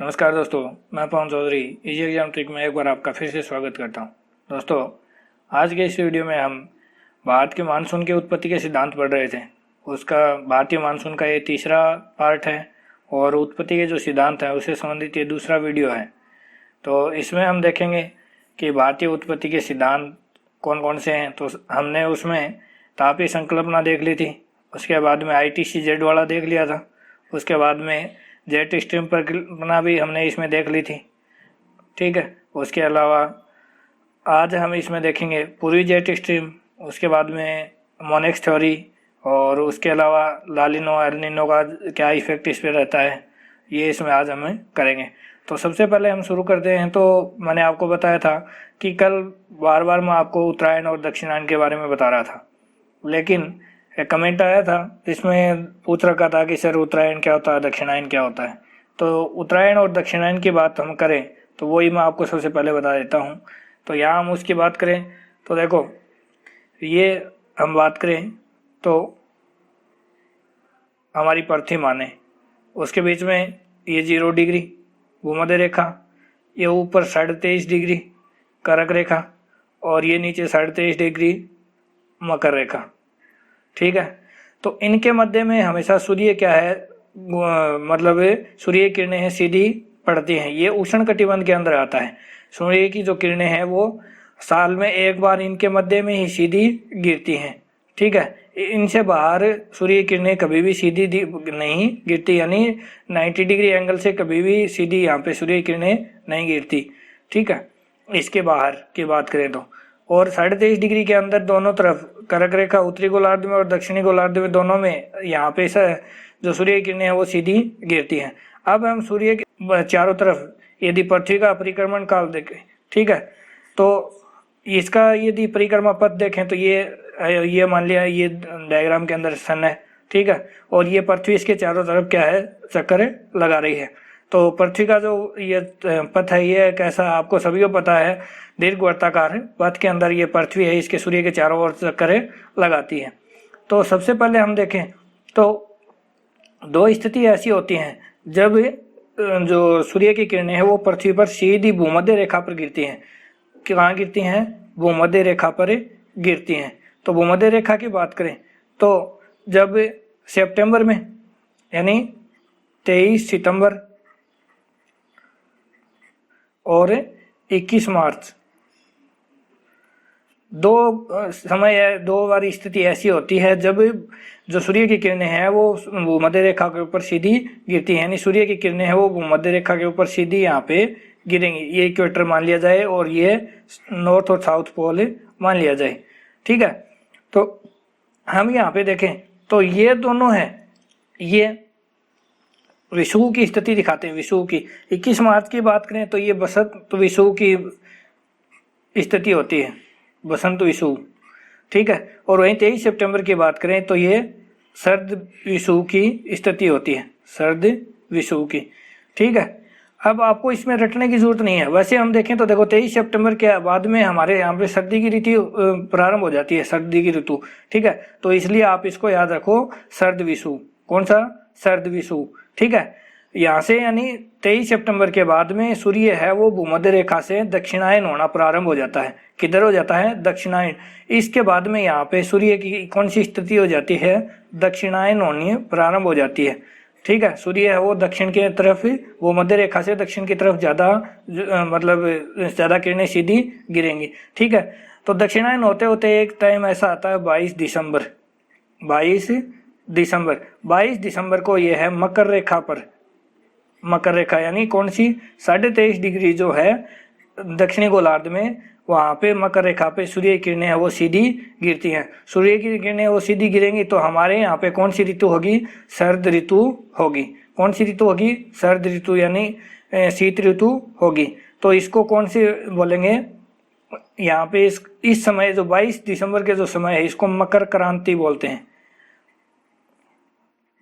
नमस्कार दोस्तों, मैं पवन चौधरी इजी एग्जाम ट्रिक में एक बार आपका फिर से स्वागत करता हूं। दोस्तों, आज के इस वीडियो में हम भारत के मानसून की उत्पत्ति के सिद्धांत पढ़ रहे थे। उसका भारतीय मानसून का ये तीसरा पार्ट है और उत्पत्ति के जो सिद्धांत हैं उससे संबंधित ये दूसरा वीडियो है। तो इसमें हम देखेंगे कि भारतीय उत्पत्ति के सिद्धांत कौन कौन से हैं। तो हमने उसमें तापीय संकल्पना देख ली थी, उसके बाद में ITC-Z वाला देख लिया था, उसके बाद में जेट स्ट्रीम परिकल्पना भी हमने इसमें देख ली थी। ठीक है, उसके अलावा आज हम इसमें देखेंगे पूर्वी जेट स्ट्रीम, उसके बाद में मोनेक्स थ्योरी और उसके अलावा लालिनो एलनिनो का क्या इफेक्ट इस पर रहता है, ये इसमें आज हमें करेंगे। तो सबसे पहले हम शुरू करते हैं। तो मैंने आपको बताया था कि कल बार बार मैं आपको उत्तरायण और दक्षिणायन के बारे में बता रहा था, लेकिन एक कमेंट आया था जिसमें पूछ रखा था कि सर उत्तरायण क्या होता है, दक्षिणायन क्या होता है। तो उत्तरायण और दक्षिणायन की बात हम करें तो वही मैं आपको सबसे पहले बता देता हूँ। तो यहाँ हम उसकी बात करें तो देखो, ये हम बात करें तो हमारी पृथ्वी माने, उसके बीच में ये 0 डिग्री भूमध्य रेखा, ये ऊपर 23.5 डिग्री कर्क रेखा और ये नीचे 23.5 डिग्री मकर रेखा। ठीक है, तो इनके मध्य में हमेशा सूर्य क्या है, मतलब सूर्य किरणें हैं सीधी पड़ती हैं। ये उष्ण कटिबंध के अंदर आता है। सूर्य की जो किरणें हैं वो साल में एक बार इनके मध्य में ही सीधी गिरती हैं। ठीक है, इनसे बाहर सूर्य किरणें कभी भी सीधी नहीं गिरती, यानी 90 डिग्री एंगल से कभी भी सीधी यहाँ पे सूर्य किरणें नहीं गिरती। ठीक है, इसके बाहर की बात करें तो, और 23.5 डिग्री के अंदर दोनों तरफ कर्क रेखा उत्तरी गोलार्ध में और दक्षिणी गोलार्ध में दोनों में यहाँ पे जो सूर्य किरणें हैं वो सीधी गिरती हैं। अब हम सूर्य के चारों तरफ यदि पृथ्वी का परिक्रमण काल देखें, ठीक है, तो इसका यदि परिक्रमा पथ देखें तो ये मान लिया ये डायग्राम के अंदर सन है। ठीक है, और ये पृथ्वी इसके चारों तरफ क्या है, चक्कर लगा रही है। तो पृथ्वी का जो ये पथ है ये कैसा, आपको सभी को पता है, दीर्घवृत्ताकार पथ के अंदर ये पृथ्वी है, इसके सूर्य के चारों ओर चक्कर लगाती है। तो सबसे पहले हम देखें तो दो स्थिति ऐसी होती हैं जब जो सूर्य की किरणें हैं वो पृथ्वी पर सीधी भूमध्य रेखा पर गिरती हैं। कहाँ गिरती हैं, भूमध्य रेखा पर गिरती हैं। तो भूमध्य रेखा की बात करें तो जब सितंबर में, यानी 23 सितंबर और 21 मार्च, दो बार स्थिति ऐसी होती है जब जो सूर्य की किरणें हैं वो भूमध्य रेखा के ऊपर सीधी गिरती हैं, यानी सूर्य की किरणें हैं वो भूमध्य रेखा के ऊपर सीधी यहाँ पे गिरेंगी। ये इक्वेटर मान लिया जाए और ये नॉर्थ और साउथ पोल मान लिया जाए। ठीक है, तो हम यहाँ पे देखें तो ये दोनों हैं, ये विषुव की स्थिति दिखाते हैं। विषुव की 21 मार्च की बात करें तो ये बसंत विषुव की स्थिति होती है, बसंत विषुव। ठीक है, और वहीं 23 सितंबर की बात करें तो ये सर्द विषुव की स्थिति होती है, सर्द विषुव की। ठीक है, अब आपको इसमें रटने की जरूरत नहीं है। वैसे हम देखें तो देखो 23 सितंबर के बाद में हमारे यहाँ पे सर्दी की ऋतु प्रारंभ हो जाती है, सर्दी की ऋतु। ठीक है, तो इसलिए आप इसको याद रखो, सर्द विषुव। कौन सा, सर्द विषुव। ठीक है, यहाँ से यानी 23 सितंबर के बाद में सूर्य है वो भूमध्य रेखा से दक्षिणायन होना प्रारंभ हो जाता है। किधर हो जाता है, दक्षिणायन। इसके बाद में यहाँ पे सूर्य की कौन सी स्थिति हो जाती है, दक्षिणायन होनी प्रारंभ हो जाती है। ठीक है, सूर्य है वो दक्षिण की तरफ, वो मध्य रेखा से दक्षिण की तरफ ज्यादा मतलब ज्यादा किरणें सीधी गिरेंगी। ठीक है, तो दक्षिणायन होते होते एक टाइम ऐसा आता है 22 दिसंबर। 22 दिसंबर को ये है मकर रेखा पर, मकर रेखा यानी कौन सी, 23.5 डिग्री जो है दक्षिणी गोलार्ध में, वहां पे मकर रेखा पे सूर्य की किरणें है वो सीधी गिरती हैं। सूर्य की किरणें वो सीधी गिरेंगी तो हमारे यहाँ पे कौन सी ऋतु होगी, शरद ऋतु होगी। कौन सी ऋतु होगी, शरद ऋतु, यानी शीत ऋतु होगी। तो इसको कौन सी बोलेंगे, यहाँ पे इस समय जो 22 दिसंबर के जो समय है इसको मकर क्रांति बोलते हैं,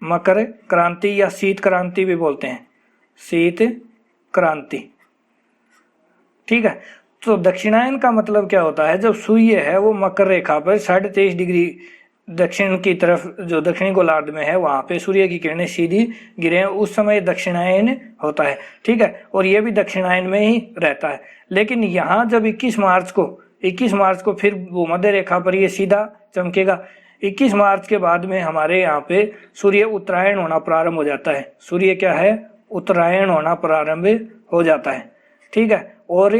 मकर क्रांति या शीत क्रांति भी बोलते हैं, शीत क्रांति। ठीक है, तो दक्षिणायन का मतलब क्या होता है, जब सूर्य है वो मकर रेखा पर 23.5 डिग्री दक्षिण की तरफ जो दक्षिणी गोलार्ध में है वहाँ पे सूर्य की किरणें सीधी गिरे, उस समय दक्षिणायन होता है। ठीक है, और ये भी दक्षिणायन में ही रहता है। लेकिन यहाँ जब 21 मार्च को फिर भूमध्य रेखा पर ये सीधा चमकेगा। 21 मार्च के बाद में हमारे यहाँ पे सूर्य उत्तरायण होना प्रारंभ हो जाता है। सूर्य क्या है? उत्तरायण होना प्रारंभ हो जाता है। ठीक है, और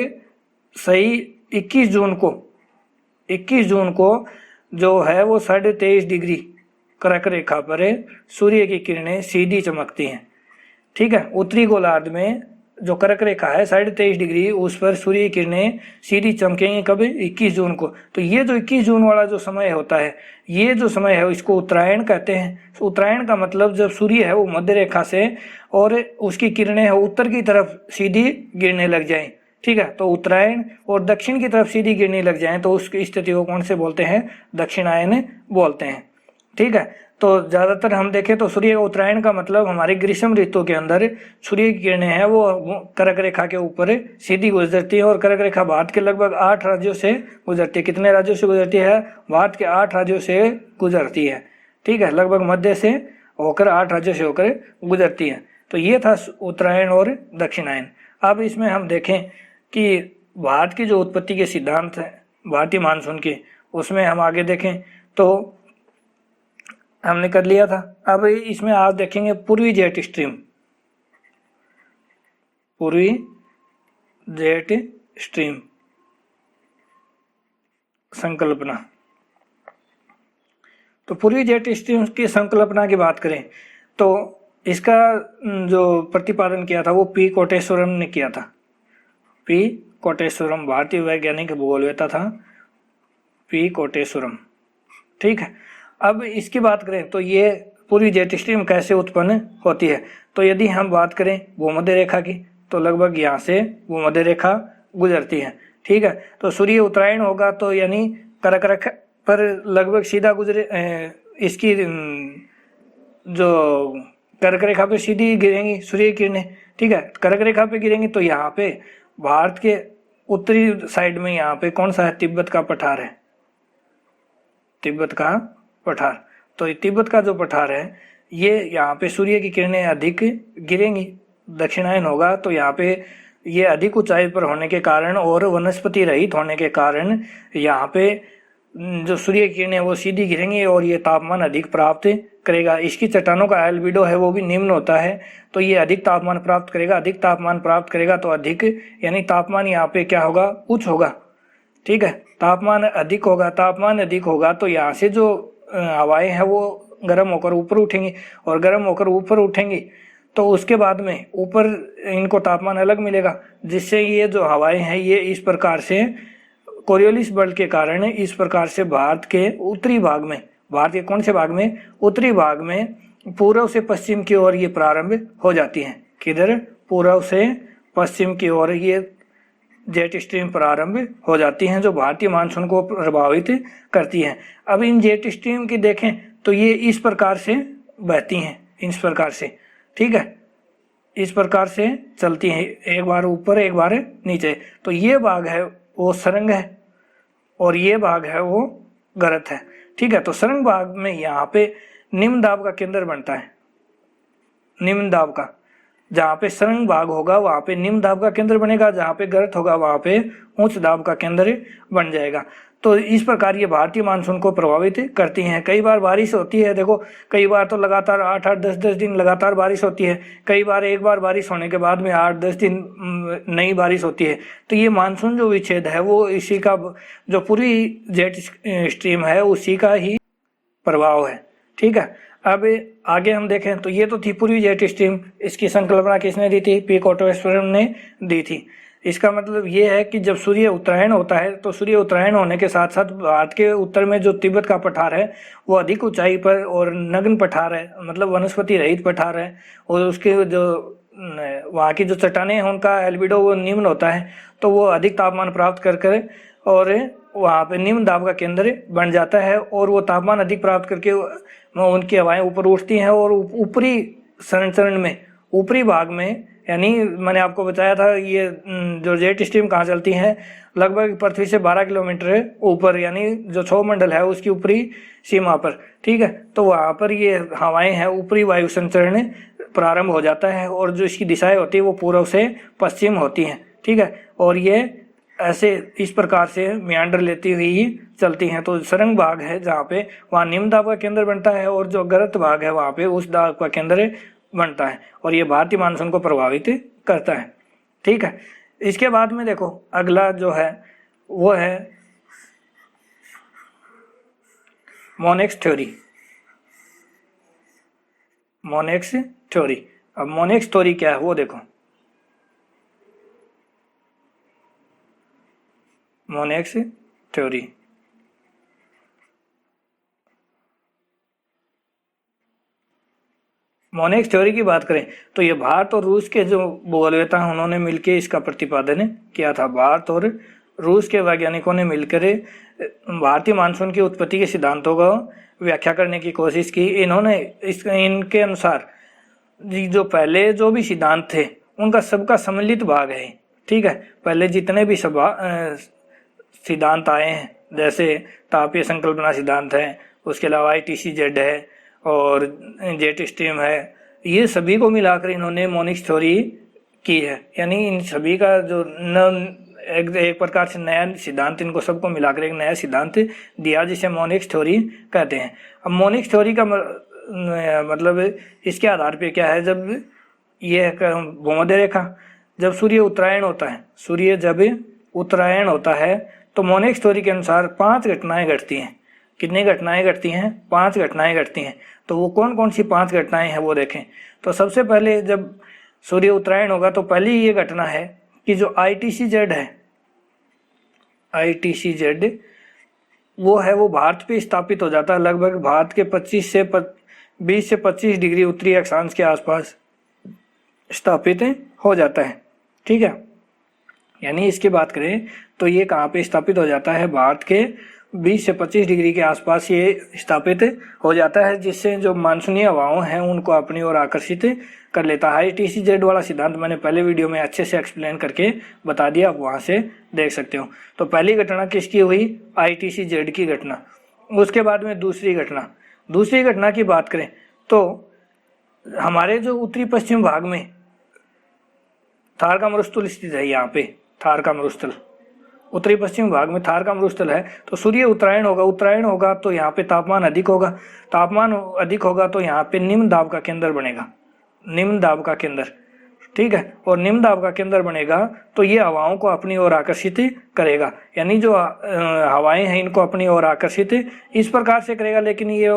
सही 21 जून को जो है वो 23.5 डिग्री कर्क रेखा पर सूर्य की किरणें सीधी चमकती हैं। ठीक है, उत्तरी गोलार्ध में जो कर्क रेखा है 23.5 डिग्री, उस पर सूर्य की किरणें सीधी चमकेंगी कब? 21 जून को। तो ये जो 21 जून वाला जो समय होता है, ये जो समय है इसको उत्तरायण कहते हैं। उत्तरायण का मतलब जब सूर्य है वो मध्य रेखा से और उसकी किरणें है उत्तर की तरफ सीधी गिरने लग जाएं। ठीक है, तो उत्तरायण और दक्षिण की तरफ सीधी गिरने लग जाएं तो उसकी स्थिति को कौन से बोलते हैं? दक्षिणायन बोलते हैं। ठीक है, तो ज़्यादातर हम देखें तो सूर्य का उत्तरायण का मतलब हमारे ग्रीष्म ऋतु के अंदर सूर्य की किरणें हैं वो कर्क रेखा के ऊपर सीधी गुजरती है। और कर्क रेखा भारत के लगभग 8 राज्यों से गुजरती है। कितने राज्यों से गुजरती है? भारत के 8 राज्यों से गुजरती है। ठीक है, लगभग मध्य से होकर 8 राज्यों से होकर गुजरती है। तो ये था उत्तरायण और दक्षिणायन। अब इसमें हम देखें कि भारत की जो उत्पत्ति के सिद्धांत हैं भारतीय मानसून के, उसमें हम आगे देखें तो हमने कर लिया था। अब इसमें आज देखेंगे पूर्वी जेट स्ट्रीम संकल्पना। तो पूर्वी जेट स्ट्रीम की संकल्पना की बात करें तो इसका जो प्रतिपादन किया था वो पी कोटेश्वरम ने किया था। पी कोटेश्वरम भारतीय वैज्ञानिक भूगोलवेत्ता था पी कोटेश्वरम। ठीक है, अब इसकी बात करें तो ये पूरी जेट स्ट्रीम कैसे उत्पन्न होती है। तो यदि हम बात करें भूमध्य रेखा की तो लगभग यहाँ से भूमध्य रेखा गुजरती है। ठीक है, तो सूर्य उत्तरायण होगा तो यानी कर्क रेखा पर लगभग सीधा गुजरे, इसकी जो कर्क रेखा पे सीधी गिरेंगी सूर्य की किरणें। ठीक है, कर्क रेखा पे गिरेंगी तो यहाँ पे भारत के उत्तरी साइड में यहाँ पे कौन सा है? तिब्बत का पठार है। तिब्बत का पठार, तो तिब्बत का जो पठार है ये यहाँ पे सूर्य की किरणें अधिक गिरेंगी, दक्षिणायन होगा। तो यहाँ पे ये अधिक ऊंचाई पर होने के कारण और वनस्पति रहित होने के कारण यहाँ पे जो सूर्य की किरणें वो सीधी गिरेंगी और ये तापमान अधिक प्राप्त करेगा। इसकी चट्टानों का एल्बिडो है वो भी निम्न होता है, तो ये अधिक तापमान प्राप्त करेगा। अधिक तापमान प्राप्त करेगा तो अधिक यानी तापमान यहाँ पे क्या होगा? उच्च होगा। ठीक है, तापमान अधिक होगा तो यहाँ से जो हवाएं हैं वो गर्म होकर ऊपर उठेंगी और गर्म होकर ऊपर उठेंगी तो उसके बाद में ऊपर इनको तापमान अलग मिलेगा, जिससे ये जो हवाएं हैं ये इस प्रकार से कोरियोलिस बेल्ट के कारण इस प्रकार से भारत के उत्तरी भाग में, भारत के कौन से भाग में? उत्तरी भाग में पूर्व से पश्चिम की ओर ये प्रारंभ हो जाती हैं। किधर? पूर्व से पश्चिम की ओर ये जेट स्ट्रीम प्रारंभ हो जाती हैं जो भारतीय मानसून को प्रभावित करती हैं। अब इन जेट स्ट्रीम की देखें तो ये इस प्रकार से बहती हैं, इस प्रकार से। ठीक है, इस प्रकार से चलती हैं, एक बार ऊपर एक बार नीचे। तो ये भाग है वो सरंग है और ये भाग है वो गर्त है। ठीक है, तो सरंग भाग में यहाँ पे निम्न दाब का केंद्र बनता है। निम्न दाब का, जहाँ पे सरंग भाग होगा वहाँ पे निम्न दाब का केंद्र बनेगा, जहाँ पे गर्त होगा वहाँ पे उच्च दाब का केंद्र बन जाएगा। तो इस प्रकार ये भारतीय मानसून को प्रभावित करती हैं। कई बार बारिश होती है, देखो कई बार तो लगातार 8-8, 10-10 दिन लगातार बारिश होती है। कई बार एक बार बारिश होने के बाद में 8-10 दिन नई बारिश होती है। तो ये मानसून जो विच्छेद है वो इसी का, जो पूरी जेट स्ट्रीम है उसी का ही प्रभाव है। ठीक है, अब आगे हम देखें तो ये तो थी पूर्वी जेट स्ट्रीम। इसकी संकल्पना किसने दी थी? पी कोटेश्वरम ने दी थी। इसका मतलब ये है कि जब सूर्य उत्तरायण होता है तो सूर्य उत्तरायण होने के साथ साथ भारत के उत्तर में जो तिब्बत का पठार है वो अधिक ऊंचाई पर और नग्न पठार है, मतलब वनस्पति रहित पठार है। और उसके जो वहाँ की जो चट्टानें हैं उनका एल्बिडो वो निम्न होता है, तो वो अधिक तापमान प्राप्त कर और वहाँ पे निम्न दाब का केंद्र बन जाता है और वो तापमान अधिक प्राप्त करके उनकी हवाएं ऊपर उठती हैं और ऊपरी संचरण में, ऊपरी भाग में यानी मैंने आपको बताया था ये जो जेट स्ट्रीम कहाँ चलती हैं, लगभग पृथ्वी से 12 किलोमीटर ऊपर, यानी जो क्षोभ मंडल है उसकी ऊपरी सीमा पर, ठीक है। तो वहाँ पर ये हवाएं हैं, ऊपरी वायु संचरण प्रारंभ हो जाता है और जो इसकी दिशाएं होती है वो पूर्व से पश्चिम होती हैं, ठीक है। और ये ऐसे इस प्रकार से मियांडर लेती हुई चलती हैं। तो सरंग भाग है जहाँ पे वहाँ निम्न दाब का केंद्र बनता है और जो गर्त भाग है वहाँ पे उस दाब का केंद्र बनता है और ये भारतीय मानसून को प्रभावित करता है, ठीक है। इसके बाद में देखो अगला जो है वो है मोनेक्स थ्योरी। मोनेक्स थ्योरी, अब मोनेक्स थ्योरी क्या है वो देखो। मोनेक्स थ्योरी, मोनेक्स थ्योरी की बात करें तो ये भारत और रूस के जो भूगोलवेता हैं उन्होंने मिलकर इसका प्रतिपादन किया था। भारत और रूस के वैज्ञानिकों ने मिलकर भारतीय मानसून की उत्पत्ति के सिद्धांतों को व्याख्या करने की कोशिश की। इन्होंने इनके अनुसार जो पहले जो भी सिद्धांत थे उनका सबका सम्मिलित भाग है, ठीक है। पहले जितने भी सिद्धांत आए हैं, जैसे तापीय संकल्पना सिद्धांत है, उसके अलावा ITCZ है और जेट स्ट्रीम है, ये सभी को मिलाकर इन्होंने मोनिक्स थ्योरी की है। यानी इन सभी का जो एक प्रकार से नया सिद्धांत, इनको सबको मिलाकर एक नया सिद्धांत दिया जिसे मोनिक्स थ्योरी कहते हैं। अब मोनिक्स थ्योरी का मतलब इसके आधार पे क्या है, जब ये भूमध्य रेखा, जब सूर्य उत्तरायण होता है, सूर्य जब उत्तरायण होता है तो मोनिक्स थ्योरी के अनुसार 5 घटनाएं घटती हैं। कितनी घटनाएं घटती हैं? 5 घटनाएं घटती हैं। तो वो कौन कौन सी 5 घटनाएं हैं वो देखें। तो सबसे पहले जब सूर्य उत्तरायण होगा तो पहली ये घटना है कि जो ITCZ है, ITCZ वो है वो भारत पे स्थापित हो जाता है। लगभग भारत के 20 से 25 डिग्री उत्तरी अक्षांश के आसपास स्थापित हो जाता है, ठीक है। यानी इसकी बात करें तो ये कहाँ पे स्थापित हो जाता है? भारत के 20 से 25 डिग्री के आसपास ये स्थापित हो जाता है, जिससे जो मानसूनी हवाओं हैं उनको अपनी ओर आकर्षित कर लेता है। ITCZ वाला सिद्धांत मैंने पहले वीडियो में अच्छे से एक्सप्लेन करके बता दिया, आप वहाँ से देख सकते हो। तो पहली घटना किसकी हुई? ITCZ की घटना। उसके बाद में दूसरी घटना की बात करें तो हमारे जो उत्तरी पश्चिम भाग में थार का मरुस्थल स्थित है, यहाँ पे थार का मरुस्थल, उत्तरी पश्चिम भाग में थार का मरुस्थल है। तो सूर्य उत्तरायण होगा तो यहाँ पे तापमान अधिक होगा तो यहाँ पे निम्न दाब का केंद्र बनेगा, निम्न दाब का केंद्र, ठीक है। और निम्न दाब का केंद्र बनेगा तो ये हवाओं को अपनी ओर आकर्षित करेगा। यानी जो हवाएं हैं इनको अपनी ओर आकर्षित इस प्रकार से करेगा, लेकिन ये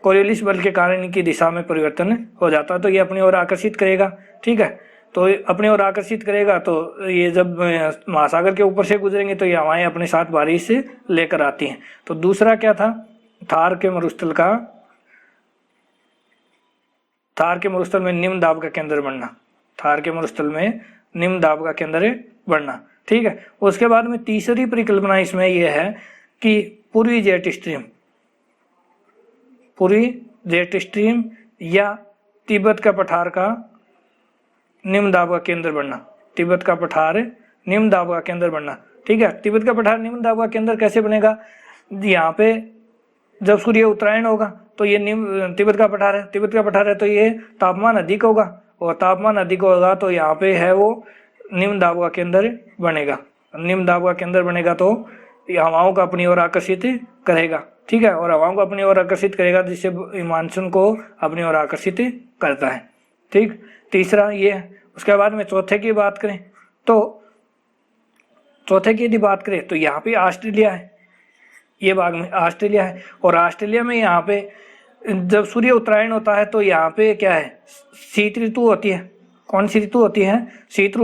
कोरियोलिस बल के कारण इनकी दिशा में परिवर्तन हो जाता है। तो ये अपनी ओर आकर्षित करेगा, ठीक है। तो अपनी ओर आकर्षित करेगा तो ये जब महासागर के ऊपर से गुजरेंगे तो ये हवाएं अपने साथ बारिश लेकर आती हैं। तो दूसरा क्या था? थार के मरुस्थल में निम्न दाब का केंद्र बनना, थार के मरुस्थल में निम्न दाब का केंद्र बनना, ठीक है। उसके बाद में तीसरी परिकल्पना इसमें यह है कि पूर्वी जेट स्ट्रीम या तिब्बत का पठार का निम्न दाब का केंद्र बनना, तिब्बत का पठार निम्न दाब का केंद्र बनना, ठीक है। तिब्बत का पठार निम्न दाब का केंद्र कैसे बनेगा? यहाँ पे जब सूर्य उत्तरायण होगा तो ये तिब्बत का पठार है तो ये तापमान अधिक होगा, और तापमान अधिक होगा तो यहाँ पे है वो निम्न दाब का केंद्र बनेगा। निम्न दाब का केंद्र बनेगा तो ये हवाओं को अपनी ओर आकर्षित करेगा, ठीक है। और हवाओं को अपनी ओर आकर्षित करेगा जिससे मानसून को अपनी ओर आकर्षित करता है, ठीक। तीसरा ये। उसके बाद में चौथे की बात करें तो यहाँ पे ऑस्ट्रेलिया है, ये भाग में ऑस्ट्रेलिया है। और ऑस्ट्रेलिया में यहाँ पे जब सूर्य उत्तरायण होता है तो यहाँ पे क्या है? शीत ऋतु होती है। कौन सी ऋतु होती है? शीत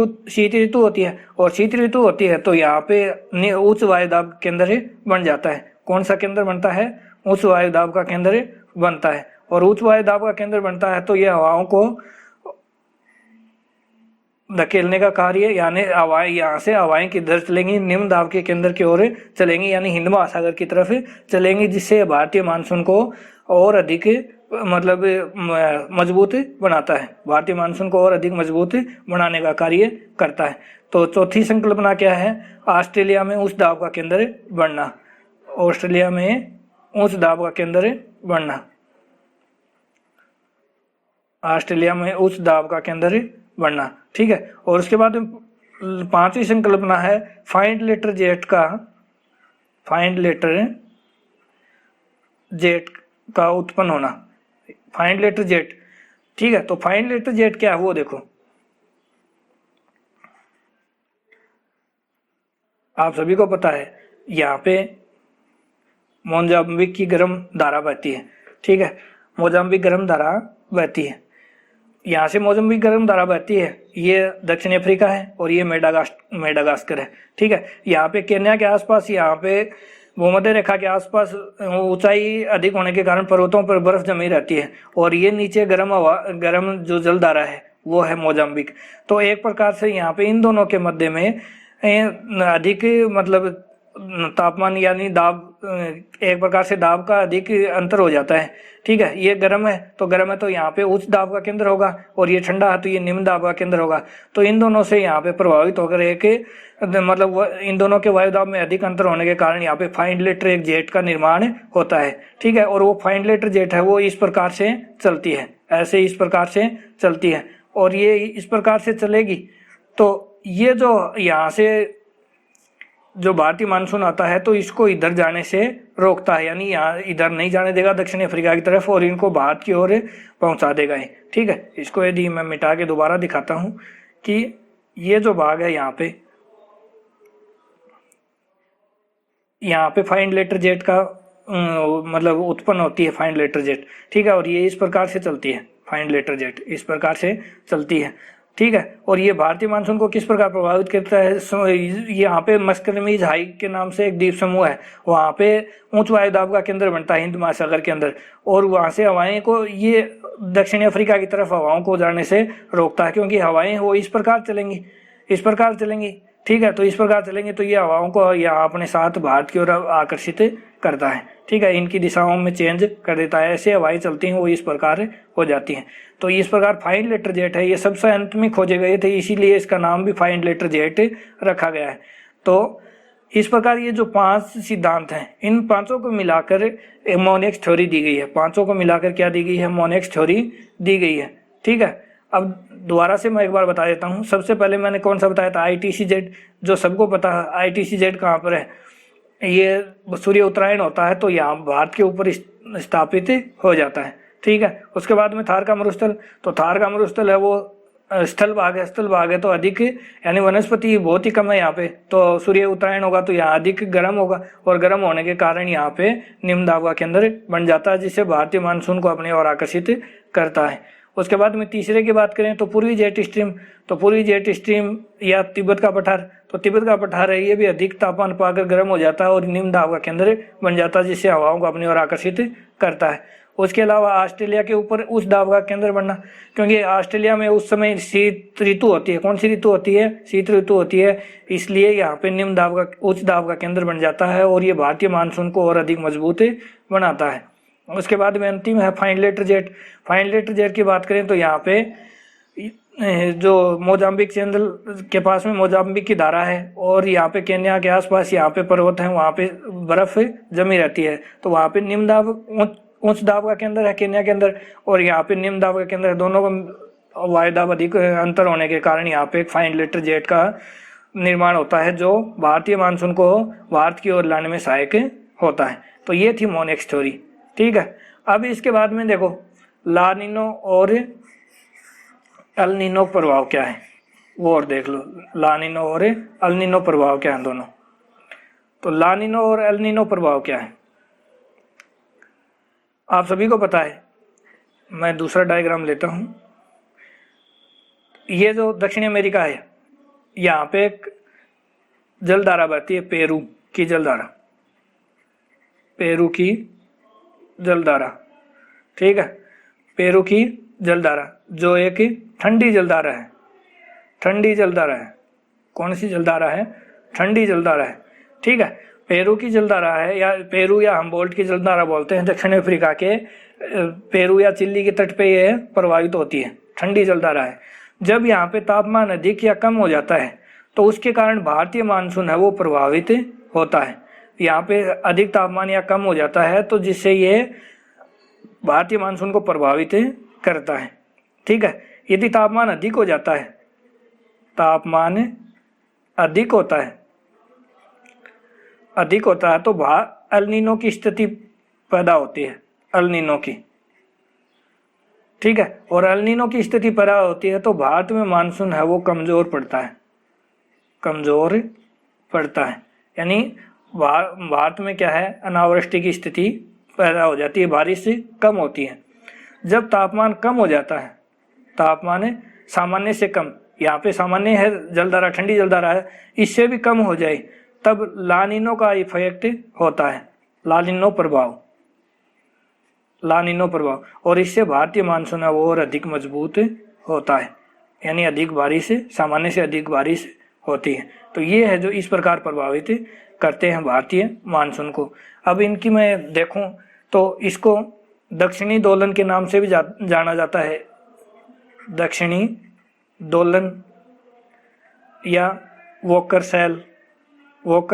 ऋतु होती है। और शीत ऋतु होती है तो यहाँ पे उच्च वायुदाब केंद्र बन जाता है। कौन सा केंद्र बनता है? उच्च वायुदाब का केंद्र बनता है। और उच्च वायुदाब का केंद्र बनता है तो ये हवाओं को धकेलने का कार्य, यानी हवाएं यहाँ से हवाएं किधर चलेंगी, निम्न दाब के केंद्र की ओर चलेंगी, यानी हिंद महासागर की तरफ चलेंगी, जिससे भारतीय मानसून को और अधिक मतलब मजबूत बनाता है, भारतीय मानसून को और अधिक मजबूत बनाने का कार्य करता है। तो चौथी संकल्पना क्या है, ऑस्ट्रेलिया में उच्च दाब का केंद्र बनना, ऑस्ट्रेलिया में उच्च दाब का केंद्र बनना, ऑस्ट्रेलिया में उच्च दाब का केंद्र बनना। ठीक है, और उसके बाद पांचवी संकल्पना है फाइंड लेटर जेट का, फाइंड लेटर जेट का उत्पन्न होना, फाइंड लेटर जेट। ठीक है, तो फाइंड लेटर जेट क्या है वो देखो, आप सभी को पता है यहाँ पे मोजाम्बिक की गर्म धारा बहती है। ठीक है, मोजाम्बिक गर्म धारा बहती है, यहाँ से मोजाम्बिक गर्म धारा बहती है, ये दक्षिण अफ्रीका है और ये मेडागास्कर है। ठीक है, यहाँ पे केन्या के आसपास, यहाँ पे भूमध्य रेखा के आसपास ऊंचाई अधिक होने के कारण पर्वतों पर बर्फ जमी रहती है, और ये नीचे गर्म जो जल धारा है वो है मोजाम्बिक। तो एक प्रकार से यहाँ पे इन दोनों के मध्य में अधिक मतलब तापमान यानी दाब, एक प्रकार से दाब का अधिक अंतर हो जाता है। ठीक है, ये गर्म है तो यहाँ पे उच्च दाब का केंद्र होगा, और ये ठंडा है तो ये निम्न दाब का केंद्र होगा। तो इन दोनों से यहाँ पे प्रभावित होकर एक मतलब इन दोनों के वायु दाब में अधिक अंतर होने के कारण यहाँ पे फाइंड लेटर एक जेट का निर्माण होता है। ठीक है, और वो फाइंड लेटर जेट है वो इस प्रकार से चलती है, ऐसे इस प्रकार से चलती है, और ये इस प्रकार से चलेगी। तो ये जो यहाँ से जो भारतीय मानसून आता है तो इसको इधर जाने से रोकता है, यानी यहाँ इधर नहीं जाने देगा दक्षिण अफ्रीका की तरफ, और इनको भारत की ओर पहुंचा देगा। ठीक है, इसको यदि मैं मिटा के दोबारा दिखाता हूँ कि ये जो भाग है यहाँ पे फाइंड लेटर जेट का मतलब उत्पन्न होती है फाइंड लेटर जेट। ठीक है, और ये इस प्रकार से चलती है, फाइंड लेटर जेट इस प्रकार से चलती है। ठीक है, और ये भारतीय मानसून को किस प्रकार प्रभावित करता है, यहाँ पे मस्करमीज हाई के नाम से एक द्वीप समूह है, वहाँ पे उच्च वायुदाब का केंद्र बनता है हिंद महासागर के अंदर, और वहाँ से हवाएं को ये दक्षिणी अफ्रीका की तरफ हवाओं को जाने से रोकता है, क्योंकि हवाएं वो इस प्रकार चलेंगी, इस प्रकार चलेंगी। ठीक है, तो इस प्रकार चलेंगे तो ये हवाओं को यहाँ अपने साथ भारत की ओर आकर्षित करता है। ठीक है, इनकी दिशाओं में चेंज कर देता है, ऐसे हवाएं चलती हैं वो इस प्रकार हो जाती हैं। तो इस प्रकार फाइंड लेटर जेट है, ये सबसे अंत में खोजे गए थे, इसीलिए इसका नाम भी फाइंड लेटर जेट रखा गया है। तो इस प्रकार ये जो 5 सिद्धांत हैं, इन पांचों को मिलाकर मोनेक्स थ्योरी दी गई है, पांचों को मिलाकर क्या दी गई है, मोनेक्स थ्योरी दी गई है। ठीक है, अब दोबारा से मैं एक बार बता देता हूँ। सबसे पहले मैंने कौन सा बताया था, ITCZ, जो सबको पता है ITCZ कहाँ पर है, ये सूर्य उत्तरायण होता है तो यहाँ भारत के ऊपर स्थापित हो जाता है। ठीक है, उसके बाद में थार का मरुस्थल, तो थार का मरुस्थल है वो स्थल भाग है तो अधिक यानी वनस्पति बहुत ही कम है यहाँ पे, तो सूर्य उत्तरायण होगा तो यहाँ अधिक गर्म होगा, और गर्म होने के कारण यहाँ पे निम्न दाब का केंद्र बन जाता है, जिससे भारतीय मानसून को अपने ओर आकर्षित करता है। उसके बाद में तीसरे की बात करें तो पूर्वी जेट स्ट्रीम, तो पूर्वी जेट स्ट्रीम या तिब्बत का पठार, तो तिब्बत का पठार है ये भी अधिक तापमान पाकर गर्म हो जाता है और निम्न दाब का केंद्र बन जाता है, जिससे हवाओं को अपनी ओर आकर्षित करता है। उसके अलावा ऑस्ट्रेलिया के ऊपर उच्च दाब का केंद्र बनना, क्योंकि ऑस्ट्रेलिया में उस समय शीत ऋतु होती है। कौन सी ऋतु होती है, शीत ऋतु होती है, इसलिए यहाँ पे निम्न दाब का उच्च दाब का केंद्र बन जाता है और ये भारतीय मानसून को और अधिक मजबूत बनाता है। उसके बाद में अंतिम है find letter Z. Find letter Z की बात करें तो यहाँ पे जो मोजाम्बिक चंद्र के पास में मोजाम्बिक की धारा है और यहाँ पे केन्या के आसपास यहाँ पे पर्वत हैं, वहाँ पे बर्फ जमी रहती है, तो वहाँ पे निम्न दाब उच्च दाब का केंद्र है केन्या के अंदर, और यहाँ पे निम्न दाब का केंद्र है। दोनों का वायुदाब अधिक अंतर होने के कारण यहाँ पे एक फाइंड लेटर जेट का निर्माण होता है, जो भारतीय मानसून को भारत की ओर लाने में सहायक होता है। तो ये थी मोनेक्स थ्योरी। ठीक है, अब इसके बाद में देखो ला नीनो और एल नीनो प्रभाव क्या है वो और देख लो। ला नीनो और एल नीनो प्रभाव क्या है दोनों। तो ला नीनो और एल नीनो प्रभाव क्या है आप सभी को पता है। मैं दूसरा डायग्राम लेता हूं। ये जो दक्षिण अमेरिका है, यहाँ पे एक जलधारा बहती है, पेरू की जलधारा, पेरू की जलधारा। ठीक है, पेरू की जलधारा जो एक ठंडी जलधारा है, ठंडी जलधारा है। कौन सी जलधारा है? ठंडी जलधारा है। ठीक है, पेरू की जलधारा है, या पेरू या हम्बोल्ट की जलधारा बोलते हैं, दक्षिण अफ्रीका के पेरू या चिली के तट पे ये प्रवाहित होती है, ठंडी जलधारा है। जब यहाँ पे तापमान अधिक या कम हो जाता है तो उसके कारण भारतीय मानसून है वो प्रभावित होता है। यहाँ पे अधिक तापमान या कम हो जाता है तो जिससे ये भारतीय मानसून को प्रभावित करता है। ठीक है, यदि तापमान अधिक हो जाता है, तापमान अधिक होता है तो एल नीनो की स्थिति पैदा होती है, एल नीनो की। ठीक है, और एल नीनो की स्थिति पैदा होती है तो भारत में मानसून है वो कमजोर पड़ता है। यानी भारत में क्या है, अनावृष्टि की स्थिति पैदा हो जाती है, बारिश कम होती है। जब तापमान कम हो जाता है, तापमान सामान्य से कम, यहाँ पे सामान्य है जलधारा, ठंडी जलधारा है, इससे भी कम हो जाए तब लानिनो का इफेक्ट होता है, लानिनो प्रभाव, और इससे भारतीय मानसून है वो और अधिक मजबूत होता है, यानी अधिक बारिश, सामान्य से अधिक बारिश होती है। तो ये है जो इस प्रकार प्रभावित करते हैं भारतीय मानसून को। अब इनकी मैं देखूं तो इसको दक्षिणी दोलन के नाम से भी जाना जाता है, दक्षिणी दोलन या वॉकर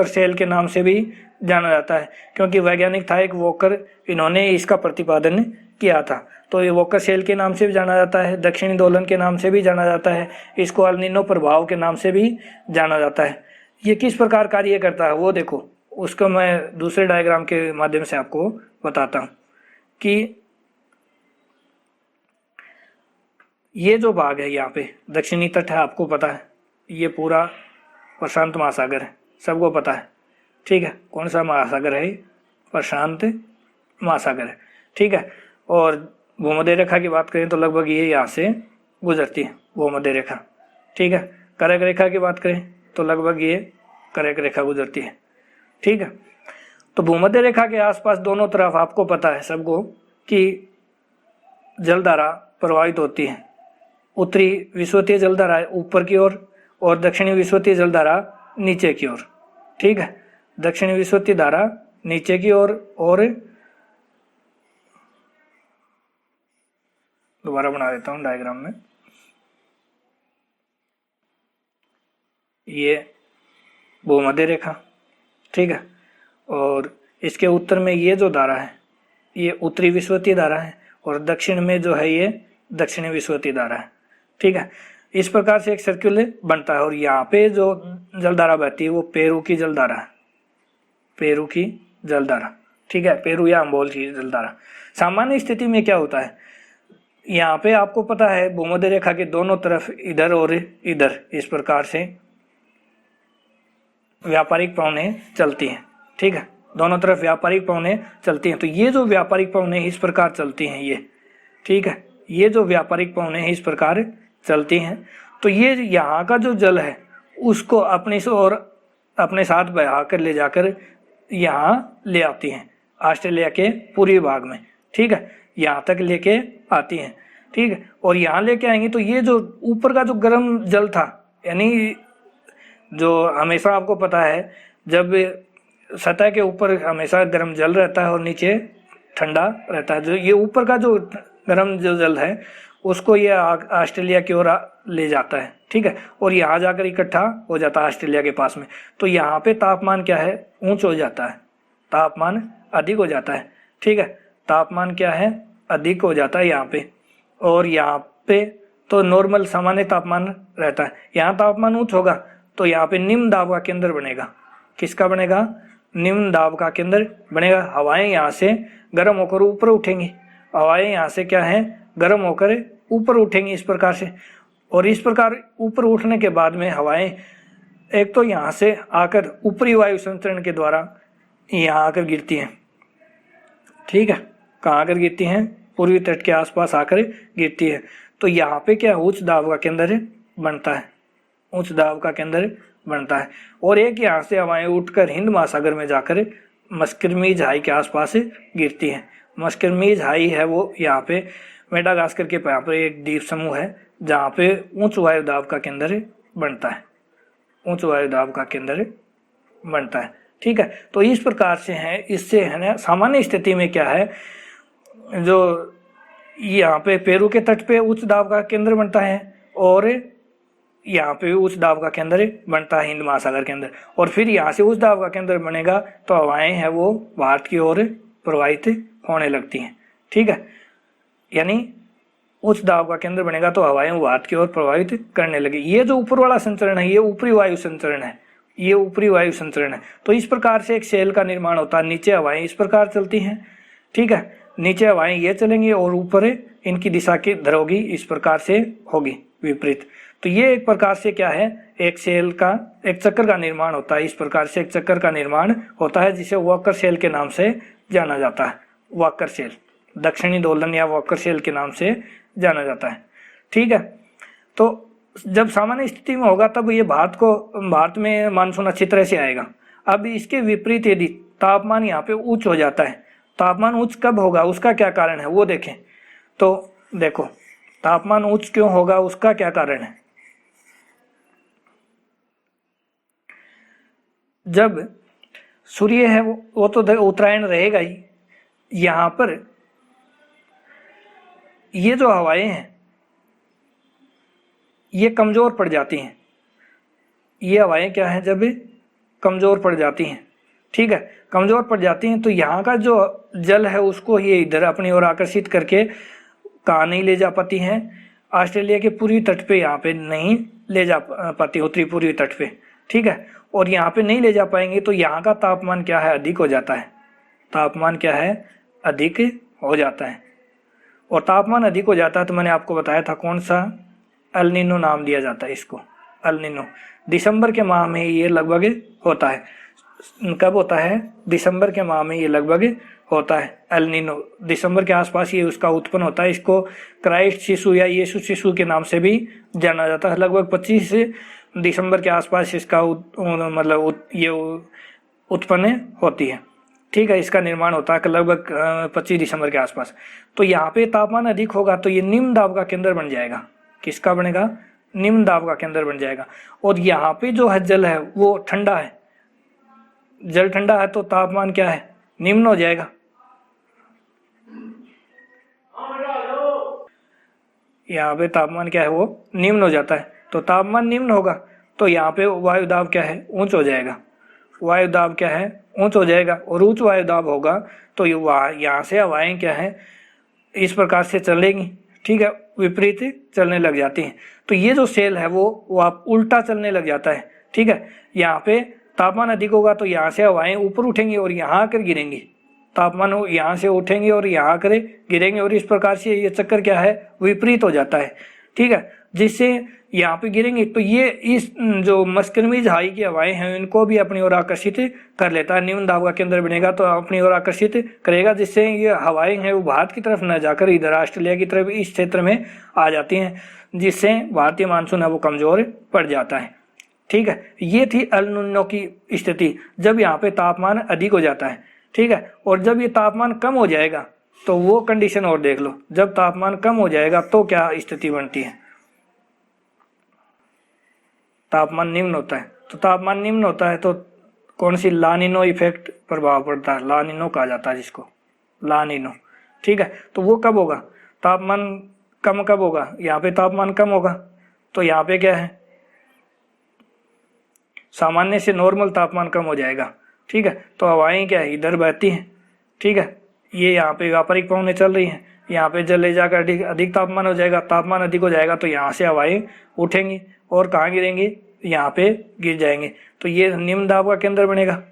सेल के नाम से भी जाना जाता है, क्योंकि वैज्ञानिक था एक वॉकर, इन्होंने इसका प्रतिपादन किया था। तो ये वॉकर सेल के नाम से भी जाना जाता है, दक्षिणी दोलन के नाम से भी जाना जाता है, इसको एल नीनो प्रभाव के नाम से भी जाना जाता है। ये किस प्रकार कार्य करता है वो देखो, उसको मैं दूसरे डायग्राम के माध्यम से आपको बताता हूँ कि ये जो भाग है यहाँ पे दक्षिणी तट है, आपको पता है ये पूरा प्रशांत महासागर है, सबको पता है। ठीक है, कौन सा महासागर है? प्रशांत महासागर है। ठीक है, और भूमध्य रेखा की बात करें तो लगभग ये यहाँ से गुजरती है भूमध्य रेखा। ठीक है, कर्क रेखा की बात करें तो लगभग ये कर्क रेखा गुजरती है। ठीक है, तो भूमध्य रेखा के आसपास दोनों तरफ आपको पता है सबको कि जलधारा प्रवाहित होती है। उत्तरी विषुवतीय जलधारा ऊपर की ओर और दक्षिणी विषुवतीय जलधारा नीचे की ओर। ठीक है, दक्षिणी विषुवतीय धारा नीचे की ओर, और दोबारा बना देता हूँ डायग्राम में, ये भूमध्य रेखा। ठीक है, और इसके उत्तर में ये जो धारा है ये उत्तरी विषुवतीय धारा है, और दक्षिण में जो है ये दक्षिणी विषुवतीय धारा है। ठीक है, इस प्रकार से एक सर्कुल बनता है, और यहाँ पे जो जलधारा बहती है वो पेरू की जलधारा है, पेरू की जलधारा। ठीक है, पेरू या अम्बोल की जलधारा। सामान्य स्थिति में क्या होता है, यहाँ पे आपको पता है भूमध्य रेखा के दोनों तरफ इधर और इधर इस प्रकार से व्यापारिक पवनें चलती हैं। ठीक है, दोनों तरफ व्यापारिक पवनें चलती हैं। तो ये जो व्यापारिक पवनें इस प्रकार चलती हैं ये, ठीक है, ये जो व्यापारिक पवनें इस प्रकार चलती हैं, तो ये यहाँ का जो जल है उसको अपने से और अपने साथ बहा कर ले जाकर यहाँ ले आती हैं, ऑस्ट्रेलिया के पूर्वी भाग में। ठीक है, यहाँ तक लेके आती हैं। ठीक है, और यहाँ लेके आएंगी तो ये जो ऊपर का जो गर्म जल था, यानी जो हमेशा आपको पता है जब सतह के ऊपर हमेशा गर्म जल रहता है और नीचे ठंडा रहता है, जो ये ऊपर का जो गर्म जो जल है उसको ये ऑस्ट्रेलिया की ओर ले जाता है। ठीक है, और यहाँ जाकर इकट्ठा हो जाता है ऑस्ट्रेलिया के पास में। तो यहाँ पे तापमान क्या है, ऊंच हो जाता है, तापमान अधिक हो जाता है। ठीक है, तापमान क्या है, अधिक हो जाता है यहाँ पे, और यहाँ पे तो नॉर्मल सामान्य तापमान रहता है। यहाँ तापमान ऊंच होगा तो यहाँ पे निम्न दाब का केंद्र बनेगा। किसका बनेगा? निम्न दाब का केंद्र बनेगा। हवाएं यहाँ से गर्म होकर ऊपर उठेंगी, हवाएं यहाँ से क्या है, गर्म होकर ऊपर उठेंगी इस प्रकार से। और इस प्रकार ऊपर उठने के बाद में हवाएं एक तो यहाँ से आकर ऊपरी वायु संचरण के द्वारा यहाँ आकर गिरती हैं। ठीक है, कहाँ आकर गिरती हैं? पूर्वी तट के आसपास आकर गिरती है। तो यहाँ पे क्या उच्च दाब का केंद्र बनता है, उच्च दाब का केंद्र बनता है। और एक यहाँ से हवाएं उठकर हिंद महासागर में जाकर मस्करमीज हाई के आसपास गिरती हैं। मस्करमीज हाई है वो यहाँ पे मेडागास्कर के यहाँ पर एक द्वीप समूह है जहाँ पे उच्च वायु दाब का केंद्र बनता है, उच्च वायु दाब का केंद्र बनता है। ठीक है, तो इस प्रकार से है, इससे है ना सामान्य स्थिति में क्या है, जो यहाँ पे पेरू के तट पे उच्च दाब का केंद्र बनता है और यहाँ पे उच्च दाब का केंद्र बनता है हिंद महासागर के अंदर, और फिर यहाँ से उच्च दाब का केंद्र बनेगा तो हवाएं हैं वो भारत की ओर प्रवाहित होने लगती हैं। ठीक है, यानी उच्च दाब का केंद्र बनेगा तो हवाएं भारत की ओर प्रभावित करने लगी। ये जो ऊपर वाला संचरण है ये ऊपरी वायु संचरण है, ये ऊपरी वायु संचरण है। तो इस प्रकार से एक सेल का निर्माण होता है, नीचे हवाएं इस प्रकार चलती हैं। ठीक है, नीचे हवाएं ये चलेंगी और ऊपर इनकी दिशा की दर होगी इस प्रकार से होगी विपरीत। तो ये एक प्रकार से क्या है, एक सेल का एक चक्कर का निर्माण होता है। इस प्रकार से एक चक्कर का निर्माण होता है जिसे वॉकर सेल के नाम से जाना जाता है। वॉकर सेल, दक्षिणी दोलन या वॉकर सेल के नाम से जाना जाता है। ठीक है, तो जब सामान्य स्थिति में होगा तब ये भारत में मानसून अच्छी तरह से आएगा। अब इसके विपरीत यदि तापमान यहाँ पे उच्च हो जाता है, तापमान उच्च कब होगा उसका क्या कारण है वो देखें। तो देखो तापमान उच्च क्यों होगा, उसका क्या कारण है। जब सूर्य है वो तो उत्तरायण रहेगा ही, यहाँ पर ये जो हवाएं हैं ये कमजोर पड़ जाती हैं। ये हवाएं क्या है, जब कमजोर पड़ जाती हैं, ठीक है, कमजोर पड़ जाती हैं तो यहाँ का जो जल है उसको ये इधर अपनी ओर आकर्षित करके कहाँ नहीं ले जा पाती हैं, ऑस्ट्रेलिया के पूर्वी तट पे यहाँ पे नहीं ले जा पाती, उत्तरी पूर्वी तट पे। ठीक है, और यहाँ पे नहीं ले जा पाएंगे तो यहाँ का तापमान क्या है, अधिक हो जाता है। तापमान क्या है, अधिक हो जाता है। और तापमान अधिक हो जाता है तो मैंने आपको बताया था कौन सा, एल नीनो नाम दिया जाता है इसको, एल नीनो। दिसंबर के माह में ये लगभग होता है। कब होता है, दिसंबर के माह में ये लगभग होता है एल नीनो। दिसंबर के आसपास ये उसका उत्पन्न होता है। इसको क्राइस्ट शिशु या यीशु शिशु के नाम से भी जाना जाता है। लगभग 25 दिसंबर के आसपास इसका ये उत्पन्न होती है। ठीक है, इसका निर्माण होता है लगभग 25 दिसंबर के आसपास। तो यहाँ पे तापमान अधिक होगा तो ये निम्न दाब का केंद्र बन जाएगा। किसका बनेगा, निम्न दाब का केंद्र बन जाएगा। और यहाँ पे जो है जल है वो ठंडा है, जल ठंडा है तो तापमान क्या है, निम्न हो जाएगा। यहाँ पे तापमान क्या है वो निम्न हो जाता है। तो तापमान निम्न होगा तो यहाँ पे वायु दाब क्या है, ऊंच हो जाएगा। वायु दाब क्या है, ऊंच हो जाएगा। और उच्च वायु दाब होगा तो यहाँ से हवाएं क्या है, इस प्रकार से चलेंगी। ठीक है, विपरीत चलने लग जाती हैं। तो ये जो सेल है वो आप उल्टा चलने लग जाता है। ठीक है, यहाँ पे तापमान अधिक होगा तो यहाँ से हवाएं ऊपर उठेंगी और यहाँ आकर गिरेंगी। तापमान यहाँ से उठेंगे और यहाँ आकर गिरेंगे और इस प्रकार से ये चक्कर क्या है, विपरीत हो जाता है। ठीक है, जिससे यहाँ पे गिरेंगे तो ये इस जो मस्करमीज हाई की हवाएं हैं इनको भी अपनी ओर आकर्षित कर लेता है। निम्न दाब का केंद्र बनेगा तो अपनी ओर आकर्षित करेगा, जिससे ये हवाएं हैं वो भारत की तरफ न जाकर इधर ऑस्ट्रेलिया की तरफ इस क्षेत्र में आ जाती हैं, जिससे भारतीय मानसून है वो कमजोर पड़ जाता है। ठीक है, ये थी एल नीनो की स्थिति जब यहाँ पे तापमान अधिक हो जाता है। ठीक है, और जब ये तापमान कम हो जाएगा तो वो कंडीशन और देख लो, जब तापमान कम हो जाएगा तो क्या स्थिति बनती है। तापमान निम्न होता है, तो तापमान निम्न होता है तो कौन सी, ला नीनो इफेक्ट प्रभाव पड़ता है, ला नीनो कहा जाता है जिसको, ला नीनो। ठीक है, तो वो कब होगा, तापमान कम कब होगा, यहाँ पे तापमान कम होगा तो यहाँ पे क्या है, सामान्य से नॉर्मल तापमान कम हो जाएगा। ठीक है, तो हवाएं क्या है, इधर बहती हैं। ठीक है, ये यहाँ पे व्यापारिक पवनें चल रही हैं, यहाँ पे जल ले जाकर अधिक तापमान हो जाएगा। तापमान अधिक हो जाएगा तो यहाँ से हवाएं उठेंगी और कहाँ गिरेंगी, यहाँ पे गिर जाएंगे। तो ये निम्न दाब का केंद्र बनेगा,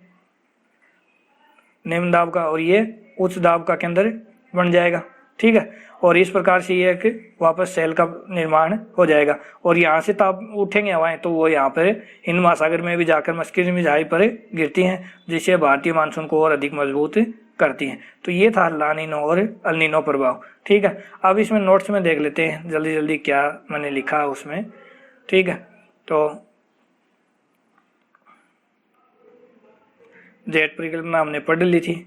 निम्न दाब का, और ये उच्च दाब का केंद्र बन जाएगा। ठीक है, और इस प्रकार से ये एक वापस सेल का निर्माण हो जाएगा। और यहाँ से ताप उठेंगे हवाएं तो वो यहाँ पर हिंद महासागर में भी जाकर मस्करमीज हाई पर गिरती हैं, जिससे भारतीय मानसून को और अधिक मजबूत करती हैं। तो ये था ला नीनो और एल नीनो प्रभाव। ठीक है, अब इसमें नोट्स में देख लेते हैं जल्दी जल्दी क्या मैंने लिखा है उसमें। ठीक है, तो जेट परिकल्पना हमने पढ़ ली थी,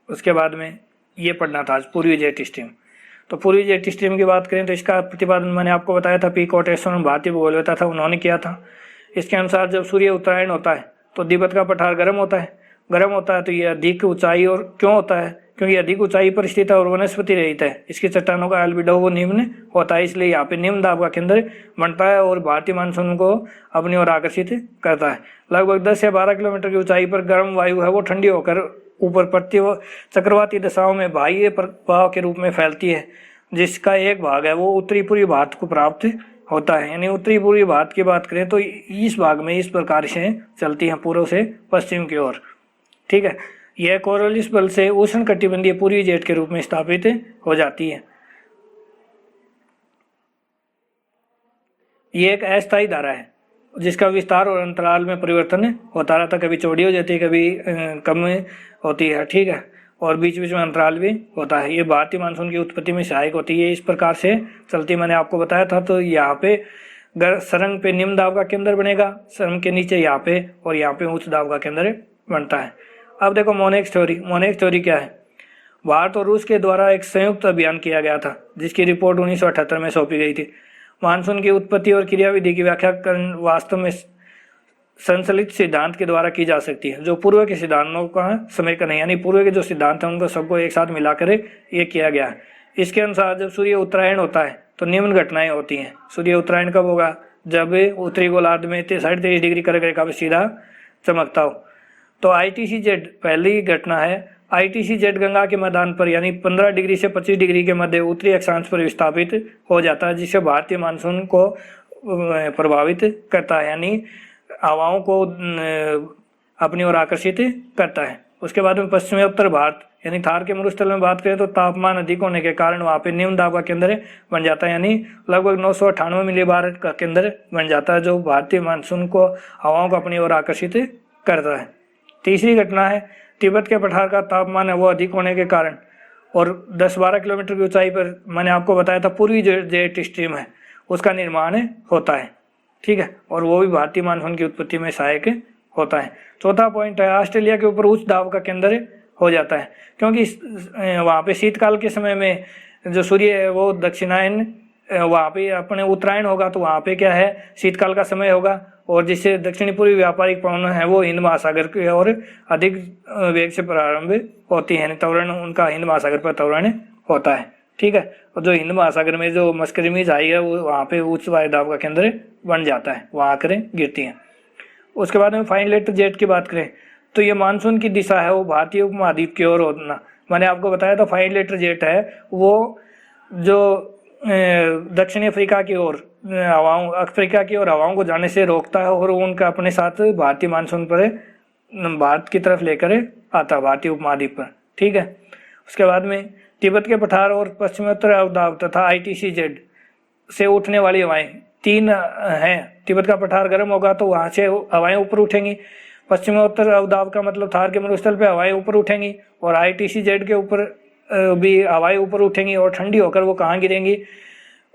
उसके बाद में ये पढ़ना था आज पूर्वी जेट स्ट्रीम। तो पूर्वी जेट स्ट्रीम की बात करें तो इसका प्रतिपादन मैंने आपको बताया था, पी कोटेश्वर भारतीय भूगोलवेत्ता था, उन्होंने किया था। इसके अनुसार जब सूर्य उत्तरायण होता है तो तिब्बत का पठार गर्म होता है। गर्म होता है तो ये अधिक ऊंचाई और क्यों होता है, क्योंकि अधिक ऊंचाई पर स्थित है और वनस्पति रहित है। इसकी चट्टानों का एल्बिडो वो निम्न होता है, इसलिए यहाँ पे निम्न दाब का केंद्र बनता है और भारतीय मानसून को अपनी ओर आकर्षित करता है। लगभग 10 या 12 किलोमीटर की ऊंचाई पर गर्म वायु है वो ठंडी होकर ऊपर पड़ती व चक्रवाती दिशाओं में बाह्य प्रभाव के रूप में फैलती है, जिसका एक भाग है वो उत्तरी पूर्वी भारत को प्राप्त होता है। यानी उत्तरी पूर्वी भारत की बात करें तो इस भाग में इस प्रकार से चलती है पूर्व से पश्चिम की ओर। ठीक है, यह कोरोलिस बल से उष्ण कटिबंधीय पूर्वी जेट के रूप में स्थापित हो जाती है। ये एक अस्थायी धारा है जिसका विस्तार और अंतराल में परिवर्तन होता रहता है, कभी चौड़ी हो जाती है, कभी कम होती है। ठीक है, और बीच बीच में अंतराल भी होता है। ये भारतीय मानसून की उत्पत्ति में सहायक होती है, इस प्रकार से चलती मैंने आपको बताया था। तो यहाँ पे सरंग पे निम्न दाब का केंद्र बनेगा, सरंग के नीचे यहाँ पे, और यहाँ पे उच्च दाब का केंद्र बनता है। अब देखो मोनेक्स थ्योरी। मोनेक्स थ्योरी क्या है? भारत और रूस के द्वारा एक संयुक्त अभियान किया गया था जिसकी रिपोर्ट 1978 में सौंपी गई थी। मानसून की उत्पत्ति और क्रियाविधि की व्याख्या वास्तव में संशलित सिद्धांत के द्वारा की जा सकती है, जो पूर्व के सिद्धांतों का समेकन है। यानी पूर्व के जो सिद्धांत हैं उनको सबको एक साथ मिलाकर ये किया गया है। इसके अनुसार जब सूर्य उत्तरायण होता है तो निम्न घटनाएं होती हैं। सूर्य उत्तरायण कब होगा? जब उत्तरी गोलार्ध में 23.5 डिग्री कर्क रेखा पर सीधा चमकता हो। तो ITC-Z पहली घटना है। ITC-Z गंगा के मैदान पर यानी 15 डिग्री से 25 डिग्री के मध्य उत्तरी अक्षांश पर विस्थापित हो जाता है, जिससे भारतीय मानसून को प्रभावित करता है, यानी हवाओं को अपनी ओर आकर्षित करता है। उसके बाद में पश्चिमी उत्तर भारत यानी थार के मरुस्थल में बात करें तो तापमान अधिक होने के कारण वहाँ पे निम्न दाब का केंद्र बन जाता है, यानी लगभग 998 मिलीबार का केंद्र बन जाता है, जो भारतीय मानसून को हवाओं को अपनी ओर आकर्षित करता है। तीसरी घटना है तिब्बत के पठार का तापमान है वो अधिक होने के कारण और 10-12 किलोमीटर की ऊंचाई पर मैंने आपको बताया था पूर्वी जेट स्ट्रीम है उसका निर्माण होता है। ठीक है, और वो भी भारतीय मानसून की उत्पत्ति में सहायक होता है। चौथा पॉइंट है ऑस्ट्रेलिया के ऊपर उच्च दाब का केंद्र हो जाता है, क्योंकि वहाँ पे शीतकाल के समय में जो सूर्य है वो दक्षिणायन, वहाँ पे अपने उत्तरायण होगा तो वहाँ पे क्या है शीतकाल का समय होगा, और जिससे दक्षिणी पूर्वी व्यापारिक पवन है वो हिंद महासागर की ओर अधिक वेग से प्रारंभ होती है। त्वरण उनका हिंद महासागर पर त्वरण होता है। ठीक है, और जो हिंद महासागर में जो मस्करमी झाई है वो वहाँ पे उच्च वायु दाब का केंद्र बन जाता है, वहाँ आकर गिरती हैं। उसके बाद में फाइन लेटर जेट की बात करें तो ये मानसून की दिशा है वो भारतीय उपमहाद्वीप की ओर होना। मैंने आपको बताया था फाइन लेटर जेट है वो जो दक्षिणी अफ्रीका की ओर हवाओं को जाने से रोकता है और उनका अपने साथ भारतीय मानसून पर भारत की तरफ लेकर आता है, भारतीय उपमहाद्वीप पर। ठीक है, उसके बाद में तिब्बत के पठार और पश्चिमोत्तर अवदाब तथा ITC-Z से उठने वाली हवाएं तीन हैं। तिब्बत का पठार गर्म होगा तो वहाँ से हवाएं ऊपर उठेंगी, पश्चिमोत्तर अवदाब का मतलब थार के मरुस्थल पे हवाएं ऊपर उठेंगी, और ITC-Z के ऊपर भी हवाएं ऊपर उठेंगी और ठंडी होकर वो कहाँ गिरेंगी?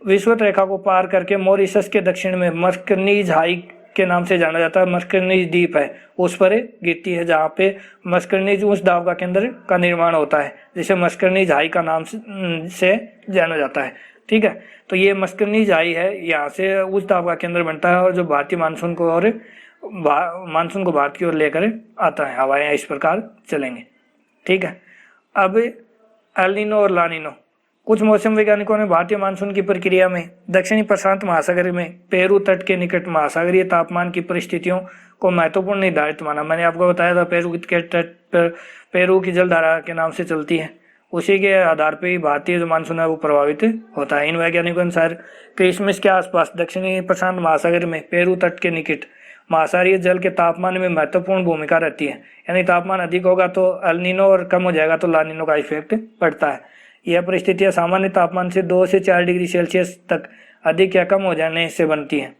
विषुवत रेखा को पार करके मॉरिशस के दक्षिण में मस्करनीज हाई के नाम से जाना जाता है, मस्करनीज द्वीप है उस पर गिरती है, जहाँ पे मस्करनीज उच्च दाब का केंद्र का निर्माण होता है, जिसे मस्करनीज हाई का नाम से जाना जाता है। ठीक है, तो ये मस्करनीज हाई है, यहाँ से उच्च दाब का केंद्र बनता है और जो भारतीय मानसून को भारत की ओर लेकर आता है, हवाएं इस प्रकार चलेंगे। ठीक है, अब एल नीनो और ला नीनो। कुछ मौसम वैज्ञानिकों ने भारतीय मानसून की प्रक्रिया में दक्षिणी प्रशांत महासागर में पेरू तट के निकट महासागरीय तापमान की परिस्थितियों को महत्वपूर्ण निर्धारित माना। मैंने आपको बताया था पेरू के तट पर पेरू की जलधारा के नाम से चलती है, उसी के आधार पर ही भारतीय जो मानसून है वो प्रभावित होता है। इन वैज्ञानिकों के अनुसार क्रिसमस के आसपास दक्षिणी प्रशांत महासागर में पेरू तट के निकट महासागरीय जल के तापमान में महत्वपूर्ण भूमिका रहती है, यानी तापमान अधिक होगा तो एल नीनो और कम हो जाएगा तो ला नीनो का इफेक्ट पड़ता है। यह परिस्थितियां सामान्य तापमान से 2 से 4 डिग्री सेल्सियस तक अधिक या कम हो जाने से बनती हैं।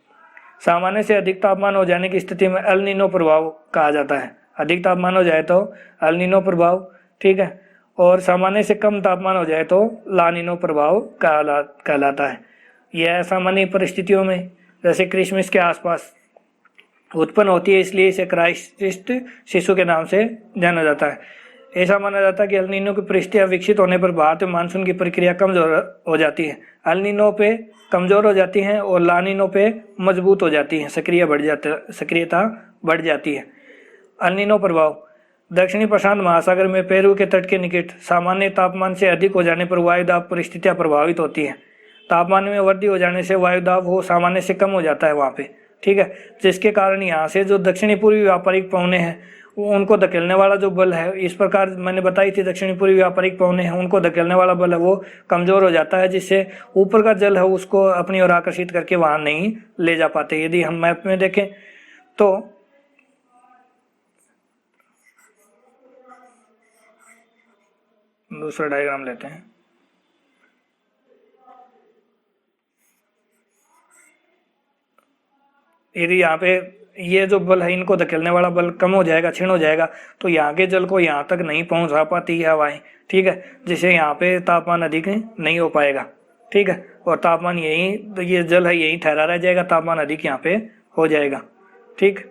सामान्य से अधिक तापमान हो जाने की स्थिति में एल नीनो प्रभाव कहा जाता है। अधिक तापमान हो जाए तो एल नीनो प्रभाव, ठीक है, और सामान्य से कम तापमान हो जाए तो ला नीनो प्रभाव कहलाता है। यह सामान्य परिस्थितियों में जैसे क्रिसमस के आसपास उत्पन्न होती है, इसलिए इसे क्राइस्ट शिशु के नाम से जाना जाता है। ऐसा माना जाता है कि एल नीनो की परिस्थितियाँ विकसित होने पर भारत में मानसून की प्रक्रिया कमजोर हो जाती है। एल नीनो पे कमजोर हो जाती हैं और ला नीनो पे मजबूत हो जाती हैं, सक्रियता बढ़ जाती है। एल नीनो प्रभाव, दक्षिणी प्रशांत महासागर में पेरू के तट के निकट सामान्य तापमान से अधिक हो जाने पर वायुदाब परिस्थितियाँ प्रभावित होती हैं। तापमान में वृद्धि हो जाने से वायुदाब वो सामान्य से कम हो जाता है वहाँ पे, ठीक है, जिसके कारण यहाँ से जो दक्षिणी पूर्वी व्यापारिक पवनें हैं उनको धकेलने वाला जो बल है, इस प्रकार मैंने बताई थी दक्षिणी पूर्वी व्यापारिक पवनें हैं उनको धकेलने वाला बल है वो कमजोर हो जाता है, जिससे ऊपर का जल है उसको अपनी ओर आकर्षित करके वहाँ नहीं ले जा पाते। यदि हम मैप में देखें तो दूसरा डायग्राम लेते हैं। यदि यहाँ पे ये जो बल है इनको धकेलने वाला बल कम हो जाएगा, क्षीण हो जाएगा, तो यहाँ के जल को यहाँ तक नहीं पहुँचा पाती है हवाएं, ठीक है, जिससे यहाँ पे तापमान अधिक नहीं हो पाएगा, ठीक है, और तापमान यही तो ये जल है यही ठहरा रह जाएगा, तापमान अधिक यहाँ पे हो जाएगा, ठीक।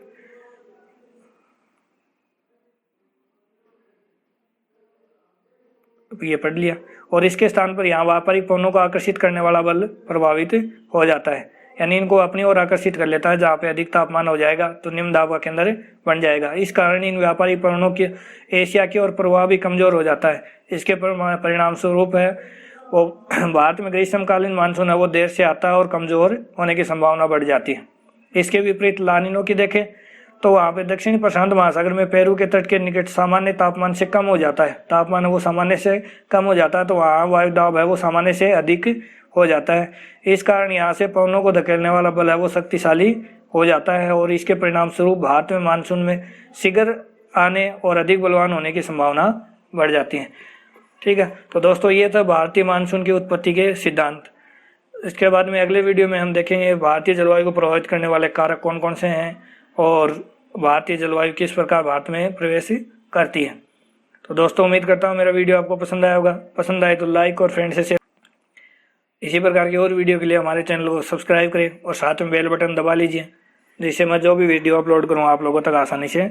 ये पढ़ लिया। और इसके स्थान पर यहाँ व्यापारिक पवनों को आकर्षित करने वाला बल प्रभावित हो जाता है, यानी इनको अपनी ओर आकर्षित कर लेता है। जहाँ पे अधिक तापमान हो जाएगा तो निम्न दाब का केंद्र बन जाएगा। इस कारण इन व्यापारिक पवनों के एशिया की ओर प्रभाव भी कमजोर हो जाता है। इसके परिणाम स्वरूप है वो भारत में ग्रीष्मकालीन मानसून है वो देर से आता है और कमजोर होने की संभावना बढ़ जाती है। इसके विपरीत ला नीनो की देखें तो वहाँ पे दक्षिणी प्रशांत महासागर में पेरू के तट के निकट सामान्य तापमान से कम हो जाता है, तापमान वो सामान्य से कम हो जाता है, तो वहाँ वायु दाब है वो सामान्य से अधिक हो जाता है। इस कारण यहाँ से पवनों को धकेलने वाला बल है वो शक्तिशाली हो जाता है और इसके परिणाम स्वरूप भारत में मानसून में शीघ्र आने और अधिक बलवान होने की संभावना बढ़ जाती है, ठीक है। तो दोस्तों ये था भारतीय मानसून की उत्पत्ति के सिद्धांत। इसके बाद में अगले वीडियो में हम देखेंगे भारतीय जलवायु को प्रभावित करने वाले कारक कौन कौन से हैं और भारतीय जलवायु किस प्रकार भारत में प्रवेश करती है। तो दोस्तों उम्मीद करता हूँ मेरा वीडियो आपको पसंद आया होगा। पसंद आए तो लाइक और फ्रेंड से शेयर। इसी प्रकार की और वीडियो के लिए हमारे चैनल को सब्सक्राइब करें और साथ में बेल बटन दबा लीजिए, जिससे मैं जो भी वीडियो अपलोड करूँ आप लोगों तक आसानी से